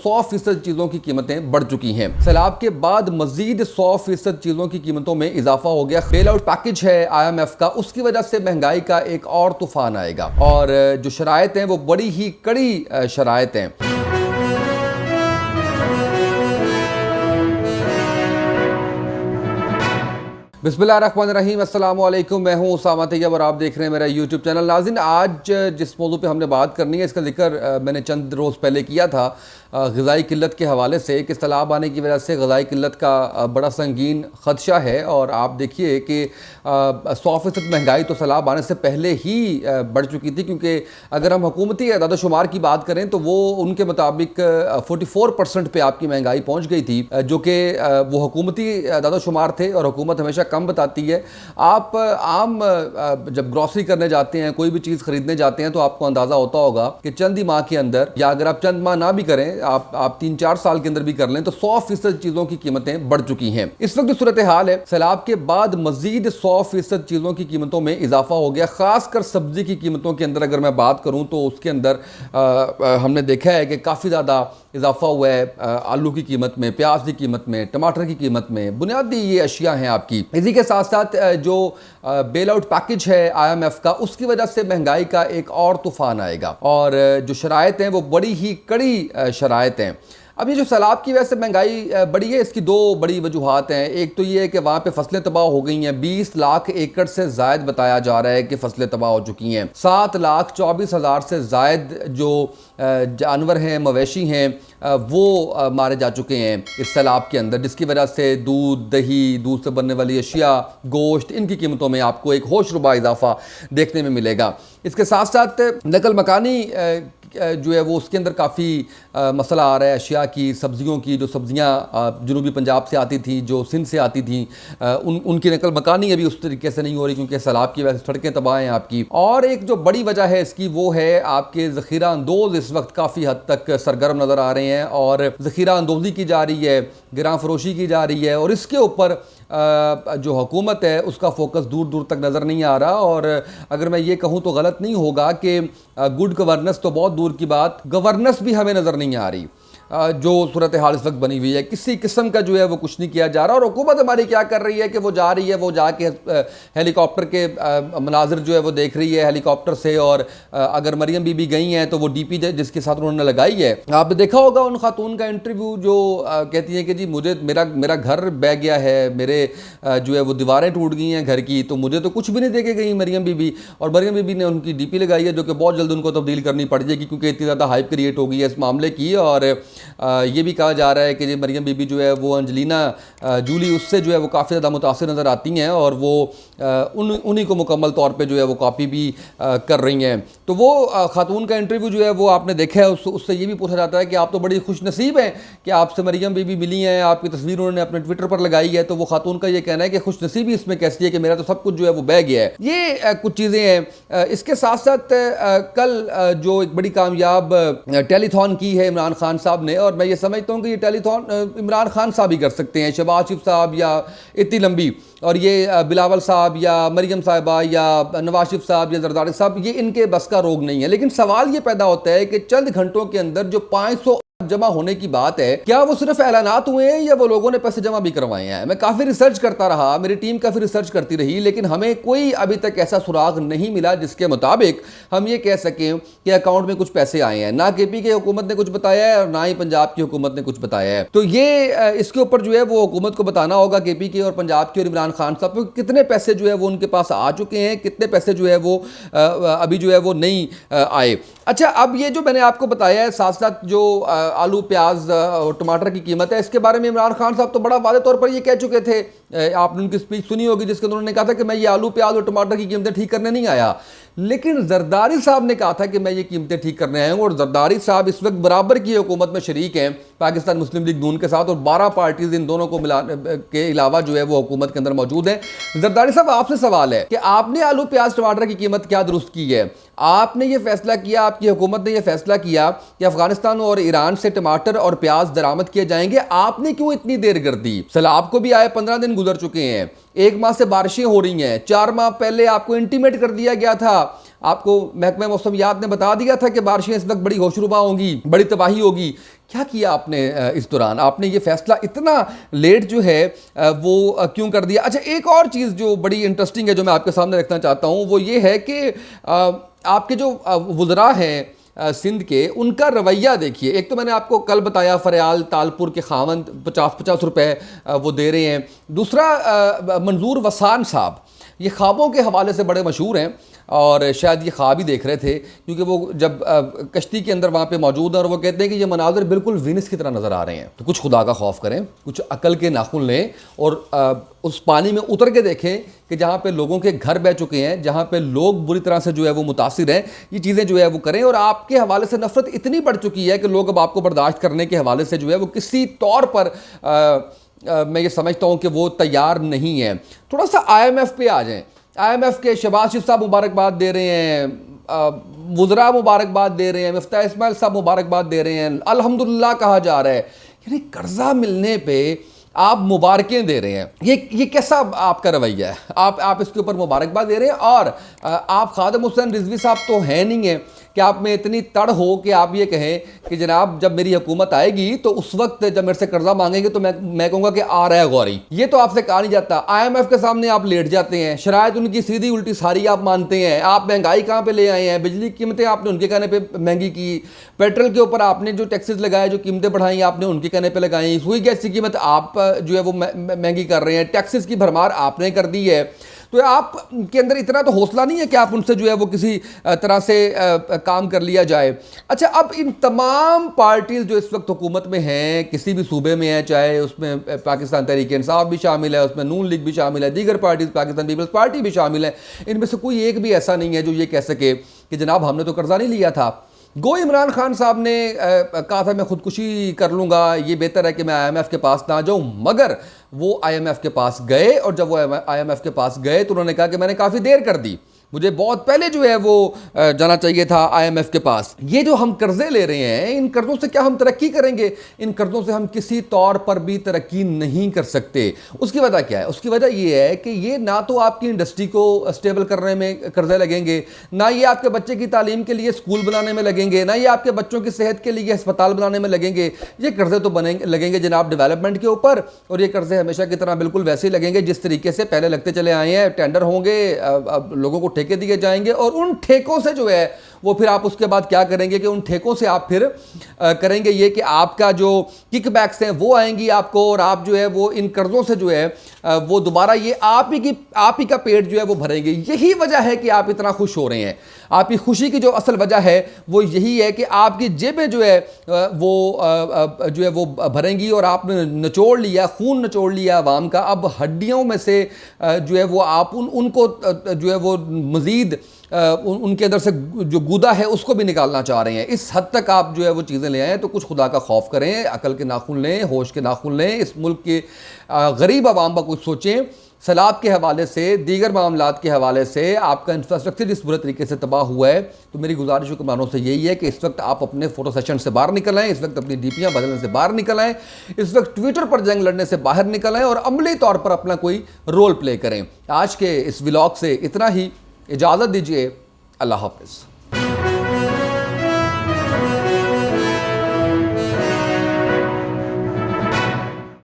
100% چیزوں کی قیمتیں بڑھ چکی ہیں۔ سیلاب کے بعد مزید 100% چیزوں کی قیمتوں میں اضافہ ہو گیا۔ بیل آؤٹ پیکج ہے IMF کا، اس کی وجہ سے مہنگائی کا ایک اور طوفان آئے گا، اور جو شرائط ہیں وہ بڑی ہی کڑی شرائط ہیں۔ بسم اللہ الرحمن الرحیم، السلام علیکم، میں ہوں اسامہ طیب اور آپ دیکھ رہے ہیں میرا یوٹیوب چینل۔ ناظرین، آج جس موضوع پہ ہم نے بات کرنی ہے، اس کا ذکر میں نے چند روز پہلے کیا تھا غذائی قلت کے حوالے سے، کہ سیلاب آنے کی وجہ سے غذائی قلت کا بڑا سنگین خدشہ ہے، اور آپ دیکھیے کہ 100% مہنگائی تو سیلاب آنے سے پہلے ہی بڑھ چکی تھی، کیونکہ اگر ہم حکومتی اعداد و شمار کی بات کریں تو وہ ان کے مطابق 44% پہ آپ کی مہنگائی پہنچ گئی تھی، جو کہ وہ حکومتی اعداد و شمار تھے، اور حکومت ہمیشہ کم بتاتی ہے۔ آپ عام جب گروسری کرنے جاتے ہیں، کوئی بھی چیز خریدنے جاتے ہیں، تو آپ کو اندازہ ہوتا ہوگا کہ چند ہی ماہ کے اندر، یا اگر آپ چند ماہ نہ بھی کریں، آپ 3-4 سال کے اندر بھی کر لیں، تو 100% چیزوں کی قیمتیں بڑھ چکی ہیں۔ اس وقت جو صورتحال ہے، سیلاب کے بعد مزید 100% چیزوں کی قیمتوں میں اضافہ ہو گیا، خاص کر سبزی کی قیمتوں کے اندر اگر میں بات کروں تو اس کے اندر ہم نے دیکھا ہے کہ کافی زیادہ اضافہ ہوا ہے، آلو کی قیمت میں، پیاز کی قیمت میں، ٹماٹر کی قیمت میں، بنیادی یہ اشیاء ہیں آپ کی۔ اسی کے ساتھ ساتھ جو بیل آؤٹ پیکج ہے IMF کا، اس کی وجہ سے مہنگائی کا ایک اور طوفان آئے گا، اور جو شرائط ہیں وہ بڑی ہی کڑی شرائط ہیں۔ اب یہ جو سیلاب کی وجہ سے مہنگائی بڑی ہے، اس کی دو بڑی وجوہات ہیں۔ ایک تو یہ ہے کہ وہاں پہ فصلیں تباہ ہو گئی ہیں، 20 لاکھ ایکڑ سے زائد بتایا جا رہا ہے کہ فصلیں تباہ ہو چکی ہیں۔ 7,24,000 سے زائد جو جانور ہیں، مویشی ہیں، وہ مارے جا چکے ہیں اس سیلاب کے اندر، جس کی وجہ سے دودھ، دہی، دودھ سے بننے والی اشیاء، گوشت، ان کی قیمتوں میں آپ کو ایک ہوش ربا اضافہ دیکھنے میں ملے گا۔ اس کے ساتھ ساتھ نقل مکانی جو ہے وہ اس کے اندر کافی مسئلہ آ رہا ہے، اشیاء کی، سبزیوں کی، جو سبزیاں جنوبی پنجاب سے آتی تھیں، جو سندھ سے آتی تھیں، ان کی نقل مکانی ابھی اس طریقے سے نہیں ہو رہی، کیونکہ سیلاب کی وجہ سے سڑکیں تباہ ہیں آپ کی۔ اور ایک جو بڑی وجہ ہے اس کی، وہ ہے آپ کے ذخیرہ اندوز اس وقت کافی حد تک سرگرم نظر آ رہے ہیں، اور ذخیرہ اندوزی کی جا رہی ہے، گراں فروشی کی جا رہی ہے، اور اس کے اوپر جو حکومت ہے اس کا فوکس دور دور تک نظر نہیں آ رہا۔ اور اگر میں یہ کہوں تو غلط نہیں ہوگا کہ گڈ گورننس تو بہت دور کی بات، گورننس بھی ہمیں نظر نہیں آ رہی۔ جو صورتحال اس وقت بنی ہوئی ہے، کسی قسم کا جو ہے وہ کچھ نہیں کیا جا رہا، اور حکومت ہماری کیا کر رہی ہے کہ وہ جا رہی ہے، وہ جا کے ہیلی کاپٹر کے مناظر جو ہے وہ دیکھ رہی ہے ہیلی کاپٹر سے، اور اگر مریم بی بی گئی ہیں تو وہ ڈی پی جس کے ساتھ انہوں نے لگائی ہے، آپ نے دیکھا ہوگا ان خاتون کا انٹرویو، جو کہتی ہیں کہ جی مجھے میرا گھر بہ گیا ہے، میرے جو ہے وہ دیواریں ٹوٹ گئی ہیں گھر کی، تو مجھے تو کچھ بھی نہیں دے کے گئی مریم بی بی۔ اور مریم بی بی نے ان کی ڈی پی لگائی ہے، جو کہ بہت جلد ان کو تبدیل کرنی پڑ جائے گی، کیونکہ اتنی زیادہ ہائپ کریٹ ہو گئی ہے اس معاملے کی۔ اور یہ بھی کہا جا رہا ہے کہ مریم بی بی جو ہے وہ انجلینا جولی، اس سے جو ہے وہ کافی زیادہ متاثر نظر آتی ہیں، اور وہ انہی کو مکمل طور پہ جو ہے وہ کاپی بھی کر رہی ہیں۔ تو وہ خاتون کا انٹرویو جو ہے وہ آپ نے دیکھا ہے، اس سے یہ بھی پوچھا جاتا ہے کہ آپ تو بڑی خوش نصیب ہیں کہ آپ سے مریم بی بی ملی ہیں، آپ کی تصویر انہوں نے اپنے ٹویٹر پر لگائی ہے، تو وہ خاتون کا یہ کہنا ہے کہ خوش نصیبی اس میں کیسی ہے کہ میرا تو سب کچھ جو ہے وہ بہ گیا ہے۔ یہ کچھ چیزیں ہیں۔ اس کے ساتھ ساتھ کل جو ایک بڑی کامیاب ٹیلی تھون کی ہے عمران خان صاحب نے، اور میں یہ سمجھتا ہوں کہ یہ ٹیلی تھون عمران خان صاحب ہی کر سکتے ہیں، شہباز شریف صاحب یا اتنی لمبی، اور یہ بلاول صاحب یا مریم صاحبہ یا نواز شریف صاحب یا زرداری صاحب، یہ ان کے بس کا روگ نہیں ہے۔ لیکن سوال یہ پیدا ہوتا ہے کہ چند گھنٹوں کے اندر جو 500 جمع ہونے کی بات ہے، کیا وہ صرف اعلانات ہوئے ہیں یا وہ لوگوں نے پیسے جمع بھی کروائے ہیں؟ میں کافی ریسرچ کرتا رہا، میری ٹیم کافی ریسرچ کرتی رہی، لیکن ہمیں کوئی ابھی تک ایسا سراغ نہیں ملا جس کے مطابق ہم یہ کہہ سکیں کہ اکاؤنٹ میں کچھ پیسے آئے ہیں۔ نہ KP کی حکومت نے کچھ بتایا ہے، اور نہ ہی پنجاب کی حکومت نے کچھ بتایا ہے۔ تو یہ اس کے اوپر جو ہے وہ حکومت کو بتانا ہوگا، KP کی اور پنجاب کی اور عمران خان صاحب کو، کتنے پیسے جو ہے وہ ان کے پاس آ چکے ہیں، کتنے پیسے جو ہے وہ ابھی جو ہے وہ نہیں آئے۔ اچھا، اب یہ جو میں نے آپ کو بتایا ہے، ساتھ ساتھ جو آلو، پیاز اور ٹماٹر کی قیمت ہے، اس کے بارے میں عمران خان صاحب تو بڑا واضح طور پر یہ کہہ چکے تھے، آپ نے ان کی سپیچ سنی ہوگی جس کے اندر انہوں نے کہا تھا کہ میں یہ آلو، پیاز اور ٹماٹر کی قیمتیں ٹھیک کرنے نہیں آیا۔ لیکن زرداری صاحب نے کہا تھا کہ میں یہ قیمتیں ٹھیک کرنے آیا ہوں، اور زرداری صاحب اس وقت برابر کی حکومت میں شریک ہیں پاکستان مسلم لیگ نون کے ساتھ، اور 12 پارٹیز ان دونوں کو کے علاوہ جو ہے وہ حکومت کے اندر موجود ہیں۔ زرداری صاحب، آپ سے سوال ہے کہ آپ نے آلو، پیاز، ٹماٹر کی قیمت کیا درست کی ہے؟ آپ نے یہ فیصلہ کیا، آپ کی حکومت نے یہ فیصلہ کیا کہ افغانستان اور ایران سے ٹماٹر اور پیاز درآمد کیے جائیں گے، آپ نے کیوں اتنی دیر کر دی؟ سیلاب کو بھی آئے 15 دن گزر چکے ہیں، 1 ماہ سے بارشیں ہو رہی ہیں، 4 ماہ پہلے آپ کو انٹیمیٹ کر دیا گیا تھا، آپ کو محکمہ موسمیات نے بتا دیا تھا کہ بارشیں اس وقت بڑی ہوشربا ہوں گی، بڑی تباہی ہوگی۔ کیا کیا آپ نے اس دوران؟ آپ نے یہ فیصلہ اتنا لیٹ جو ہے وہ کیوں کر دیا؟ اچھا، ایک اور چیز جو بڑی انٹرسٹنگ ہے جو میں آپ کے سامنے رکھنا چاہتا ہوں وہ یہ ہے کہ آپ کے جو وزراء ہیں سندھ کے، ان کا رویہ دیکھیے. ایک تو میں نے آپ کو کل بتایا فریال تالپور کے خاوند 50 روپے وہ دے رہے ہیں. دوسرا منظور وسان صاحب، یہ خوابوں کے حوالے سے بڑے مشہور ہیں اور شاید یہ خواب ہی دیکھ رہے تھے کیونکہ وہ جب کشتی کے اندر وہاں پہ موجود ہیں اور وہ کہتے ہیں کہ یہ مناظر بالکل وینس کی طرح نظر آ رہے ہیں. تو کچھ خدا کا خوف کریں، کچھ عقل کے ناخن لیں اور اس پانی میں اتر کے دیکھیں کہ جہاں پہ لوگوں کے گھر بہ چکے ہیں، جہاں پہ لوگ بری طرح سے جو ہے وہ متاثر ہیں، یہ چیزیں جو ہے وہ کریں. اور آپ کے حوالے سے نفرت اتنی بڑھ چکی ہے کہ لوگ اب آپ کو برداشت کرنے کے حوالے سے جو ہے وہ کسی طور پر میں یہ سمجھتا ہوں کہ وہ تیار نہیں ہے. تھوڑا سا IMF پہ آ جائیں. IMF کے شہباز شریف صاحب مبارکباد دے رہے ہیں، وزراء مبارکباد دے رہے ہیں، مفتاح اسماعیل صاحب مبارکباد دے رہے ہیں، الحمدللہ کہا جا رہا ہے. یعنی قرضہ ملنے پہ آپ مبارکیں دے رہے ہیں. یہ کیسا آپ کا رویہ ہے؟ آپ اس کے اوپر مبارکباد دے رہے ہیں. اور آپ خادم حسین رضوی صاحب تو ہیں نہیں ہیں کہ آپ میں اتنی تڑ ہو کہ آپ یہ کہیں کہ جناب جب میری حکومت آئے گی تو اس وقت جب میرے سے قرضہ مانگیں گے تو میں کہوں گا کہ آ رہا ہے غوری. یہ تو آپ سے کہا نہیں جاتا. IMF کے سامنے آپ لیٹ جاتے ہیں، شرائط ان کی سیدھی الٹی ساری آپ مانتے ہیں. آپ مہنگائی کہاں پہ لے آئے ہیں؟ بجلی کی قیمتیں آپ نے ان کے کہنے پہ مہنگی کی، پیٹرول کے اوپر آپ نے جو ٹیکسز لگائے، جو قیمتیں بڑھائیں آپ نے ان کے کہنے پہ لگائیں، سوئی گیس کی قیمت آپ جو ہے وہ مہنگی کر رہے ہیں، ٹیکسز کی بھرمار آپ نے کر دی ہے. تو آپ کے اندر اتنا تو حوصلہ نہیں ہے کہ آپ ان سے جو ہے وہ کسی طرح سے کام کر لیا جائے. اچھا، اب ان تمام پارٹیز جو اس وقت حکومت میں ہیں، کسی بھی صوبے میں ہیں، چاہے اس میں پاکستان تحریک انصاف بھی شامل ہے، اس میں نون لیگ بھی شامل ہے، دیگر پارٹیز پاکستان پیپلز پارٹی بھی شامل ہے، ان میں سے کوئی ایک بھی ایسا نہیں ہے جو یہ کہہ سکے کہ جناب ہم نے تو قرضہ نہیں لیا تھا. گو عمران خان صاحب نے کہا تھا میں خودکشی کر لوں گا، یہ بہتر ہے کہ میں IMF کے پاس نہ جاؤں، مگر وہ IMF کے پاس گئے اور جب وہ IMF کے پاس گئے تو انہوں نے کہا کہ میں نے کافی دیر کر دی، مجھے بہت پہلے جو ہے وہ جانا چاہیے تھا IMF کے پاس. یہ جو ہم قرضے لے رہے ہیں، ان قرضوں سے کیا ہم ترقی کریں گے؟ ان قرضوں سے ہم کسی طور پر بھی ترقی نہیں کر سکتے. اس کی وجہ کیا ہے؟ اس کی وجہ یہ ہے کہ یہ نہ تو آپ کی انڈسٹری کو اسٹیبل کرنے میں قرضے لگیں گے، نہ یہ آپ کے بچے کی تعلیم کے لیے اسکول بنانے میں لگیں گے، نہ یہ آپ کے بچوں کی صحت کے لیے ہسپتال بنانے میں لگیں گے. یہ قرضے تو لگیں گے جناب ڈیولپمنٹ کے اوپر، اور یہ قرضے ہمیشہ کی طرح بالکل ویسے ہی لگیں گے جس طریقے سے پہلے لگتے چلے آئے ہیں. ٹینڈر ہوں گے، لوگوں کو ٹھیکے دیے جائیں گے، اور ان ٹھیکوں سے جو ہے وہ پھر آپ اس کے بعد کیا کریں گے کہ ان ٹھیکوں سے آپ پھر کریں گے یہ کہ آپ کا جو کک بیکس ہیں وہ آئیں گی آپ کو، اور آپ جو ہے وہ ان قرضوں سے جو ہے وہ دوبارہ یہ آپ ہی کا پیٹ جو ہے وہ بھریں گے. یہی وجہ ہے کہ آپ اتنا خوش ہو رہے ہیں. آپ کی خوشی کی جو اصل وجہ ہے وہ یہی ہے کہ آپ کی جیبیں جو ہے وہ بھریں گی، اور آپ نے نچوڑ لیا، خون نچوڑ لیا عوام کا. اب ہڈیوں میں سے جو ہے وہ آپ ان کو جو ہے وہ مزید ان کے اندر سے جو گودا ہے اس کو بھی نکالنا چاہ رہے ہیں. اس حد تک آپ جو ہے وہ چیزیں لے آئے ہیں. تو کچھ خدا کا خوف کریں، عقل کے ناخن لیں، ہوش کے ناخن لیں، اس ملک کے غریب عوام کا کچھ سوچیں. سیلاب کے حوالے سے، دیگر معاملات کے حوالے سے آپ کا انفراسٹرکچر جس برے طریقے سے تباہ ہوا ہے، تو میری گزارش حکمرانوں سے یہی ہے کہ اس وقت آپ اپنے فوٹو سیشن سے باہر نکل آئیں، اس وقت اپنی ڈیپیاں بدلنے سے باہر نکل آئیں، اس وقت ٹویٹر پر جنگ لڑنے سے باہر نکل آئیں اور عملی طور پر اپنا کوئی رول پلے کریں. آج کے اس ولاگ سے اتنا ہی. اجازت دیجیے. اللہ حافظ.